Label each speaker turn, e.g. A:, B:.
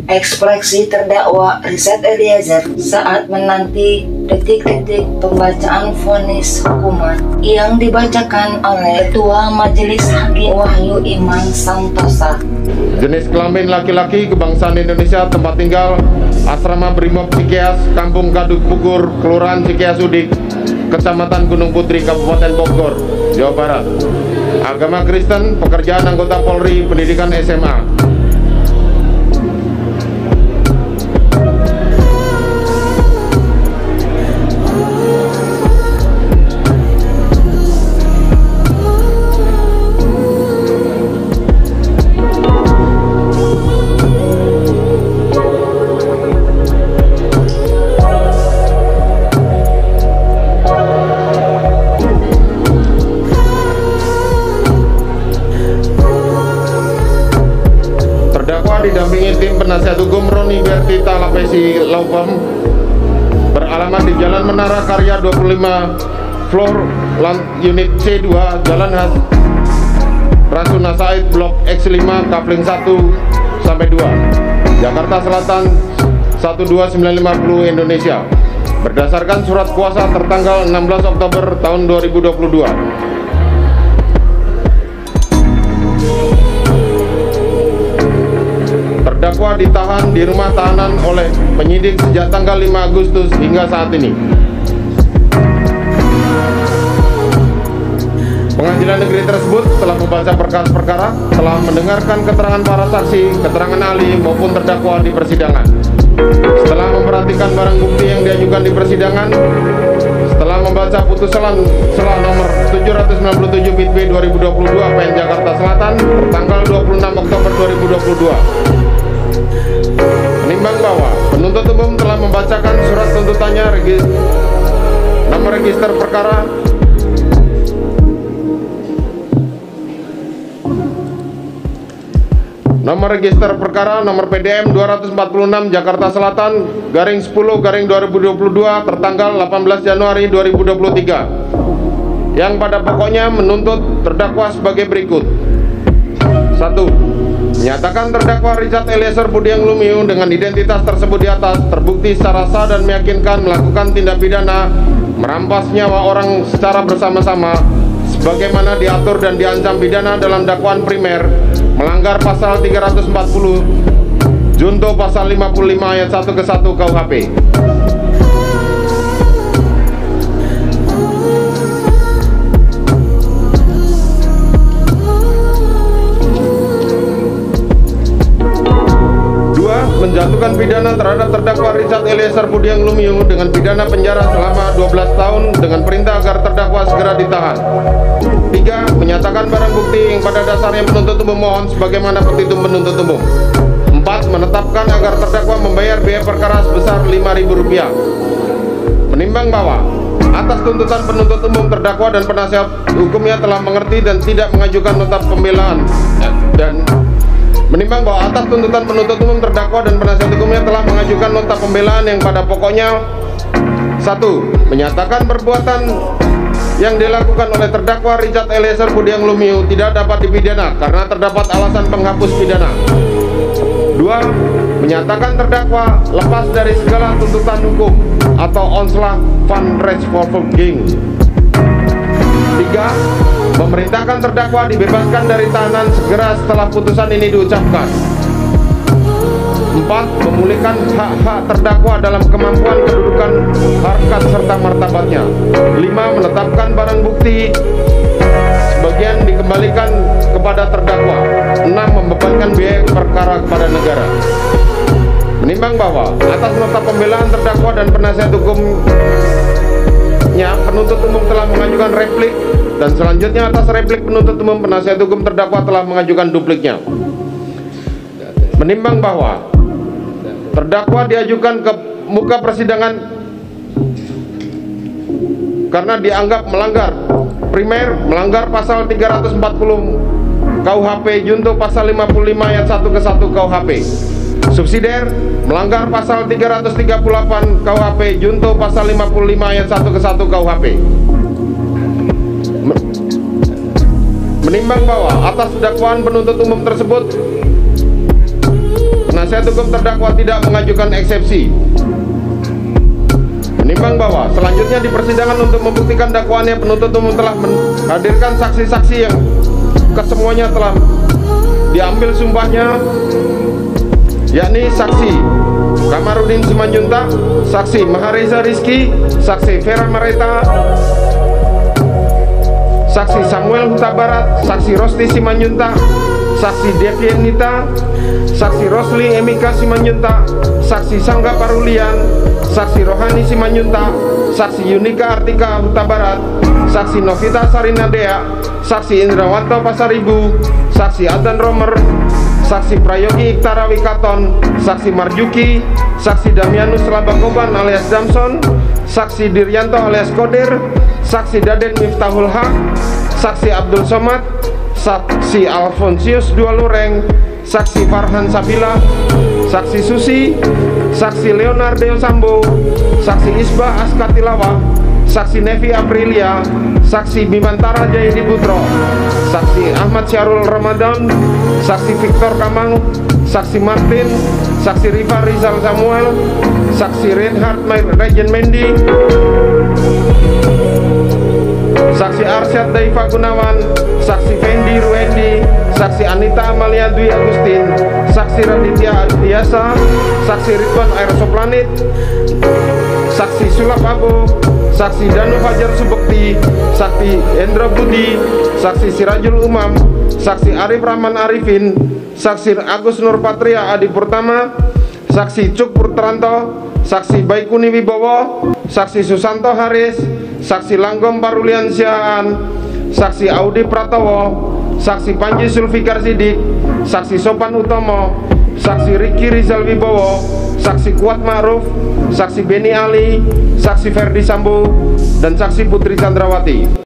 A: Ekspresi terdakwa Richard Eliezer saat menanti detik-detik pembacaan vonis hukuman yang dibacakan oleh Ketua Majelis Hakim Wahyu Iman Santosa.
B: Jenis kelamin laki-laki, kebangsaan Indonesia, tempat tinggal Asrama Brimob Cikeas, Kampung Kaduk Pukur, Kelurahan Cikeas Udik, Kecamatan Gunung Putri, Kabupaten Bogor, Jawa Barat. Agama Kristen, pekerjaan anggota Polri, pendidikan SMA. Didampingi tim penasihat hukum Roni Bertita Lapesi Laupam, beralamat di Jalan Menara Karya 25 Floor Unit C2 Jalan Rasuna Said Blok X5 Kapling 1 sampai 2 Jakarta Selatan 12950 Indonesia, berdasarkan surat kuasa tertanggal 16 Oktober tahun 2022. Terdakwa ditahan di rumah tahanan oleh penyidik sejak tanggal 5 Agustus hingga saat ini. Pengadilan negeri tersebut telah membaca berkas perkara, telah mendengarkan keterangan para saksi, keterangan ahli maupun terdakwa di persidangan. Setelah memperhatikan barang bukti yang diajukan di persidangan, setelah membaca putusan selah nomor 797 BITB 2022 PN Jakarta Selatan tanggal 26 Oktober 2022. Menimbang bahwa penuntut umum telah membacakan surat tuntutannya nomor register perkara nomor PDM 246 Jakarta Selatan garing 10/2022 tertanggal 18 Januari 2023 yang pada pokoknya menuntut terdakwa sebagai berikut. 1. Menyatakan terdakwa Richard Eliezer Budiang Lumiu dengan identitas tersebut di atas terbukti secara sah dan meyakinkan melakukan tindak pidana merampas nyawa orang secara bersama-sama sebagaimana diatur dan diancam pidana dalam dakwaan primer, melanggar pasal 340 junto pasal 55 ayat 1 ke 1 KUHP. 2. Menjatuhkan pidana terhadap terdakwa Richard Eliezer Budiang Lumiu dengan pidana penjara selama 12 tahun dengan perintah agar terdakwa segera ditahan. 3. Menyatakan barang bukti yang pada dasarnya penuntut umum mohon sebagaimana petitum penuntut umum. 4. Menetapkan agar terdakwa membayar biaya perkara sebesar Rp5.000. Menimbang bahwa atas tuntutan penuntut umum terdakwa dan penasihat hukumnya telah mengerti dan tidak mengajukan nota pembelaan, dan menimbang bahwa atas tuntutan penuntut umum terdakwa dan penasihat hukumnya telah mengajukan nota pembelaan yang pada pokoknya 1. Menyatakan perbuatan yang dilakukan oleh terdakwa Richard Eliezer Budiang Lumiu tidak dapat dipidana karena terdapat alasan penghapus pidana. 2. Menyatakan terdakwa lepas dari segala tuntutan hukum atau onslah van rechtsvervolging. 3. Memerintahkan terdakwa dibebaskan dari tahanan segera setelah putusan ini diucapkan. 4. Memulihkan hak-hak terdakwa dalam kemampuan kedudukan, harkat serta martabatnya. 5. Menetapkan barang bukti sebagian dikembalikan kepada terdakwa. 6. Membebankan biaya perkara kepada negara. Menimbang bahwa atas nota pembelaan terdakwa dan penasihat hukumnya, penuntut umum telah mengajukan replik, dan selanjutnya atas replik penuntut umum, penasihat hukum terdakwa telah mengajukan dupliknya. Menimbang bahwa terdakwa diajukan ke muka persidangan karena dianggap melanggar primer, melanggar pasal 340 KUHP junto pasal 55 ayat 1 ke 1 KUHP. Subsidiar melanggar pasal 338 KUHP junto pasal 55 ayat 1 ke 1 KUHP. Menimbang bahwa atas dakwaan penuntut umum tersebut, penasihat hukum terdakwa tidak mengajukan eksepsi. Menimbang bahwa selanjutnya di persidangan untuk membuktikan dakwaannya, penuntut umum telah menghadirkan saksi-saksi yang kesemuanya telah diambil sumpahnya, yakni saksi Kamarudin Simanjuntak, saksi Mahareza Rizky, saksi Vera Mareta, saksi Samuel Huta Barat, saksi Rosti Simanjuntak, saksi Devianita, saksi Rosli Emika Simanjuntak, saksi Sangga Parulian, saksi Rohani Simanjuntak, saksi Yunika Artika Huta Barat, saksi Novita Sarinadea, saksi Indrawanto Pasaribu, saksi Adan Romer, saksi Prayogi Iktara Wikaton, saksi Marjuki, saksi Damianus Labakoban alias Damson, saksi Diryanto alias Kodir, saksi Daden Miftahul Haq, saksi Abdul Somad, saksi Alfonsius Dualureng, saksi Farhan Sabila, saksi Susi, saksi Leonardo Sambo, saksi Isbah Askatilawa, saksi Nevi Aprilia, saksi Bimantara Jayadi Putro, saksi Ahmad Syarul Ramadan, saksi Victor Kamang, saksi Martin, saksi Rifa Rizal Samuel, saksi Reinhard Regen Mendi, saksi Arsyad Daifa Gunawan, saksi Fendi Ruendi, saksi Anita Amalia Dwi Agustin, saksi Raditya Adiasa, saksi Ridwan Aerosoplanit, saksi Sulap Abo, saksi Danu Fajar Subekti, saksi Hendra Budi, saksi Sirajul Umam, saksi Arif Rahman Arifin, saksi Agus Nurpatria Adi Purtama, saksi Cuk Purtranto, saksi Baikuni Wibowo, saksi Susanto Haris, saksi Langgom Parulian Siaan, saksi Audi Pratowo, saksi Panji Sulfikar Sidik, saksi Sopan Utomo, saksi Riki Rizal Wibowo, saksi Kuat Ma'ruf, saksi Beni Ali, saksi Ferdi Sambo, dan saksi Putri Chandrawati.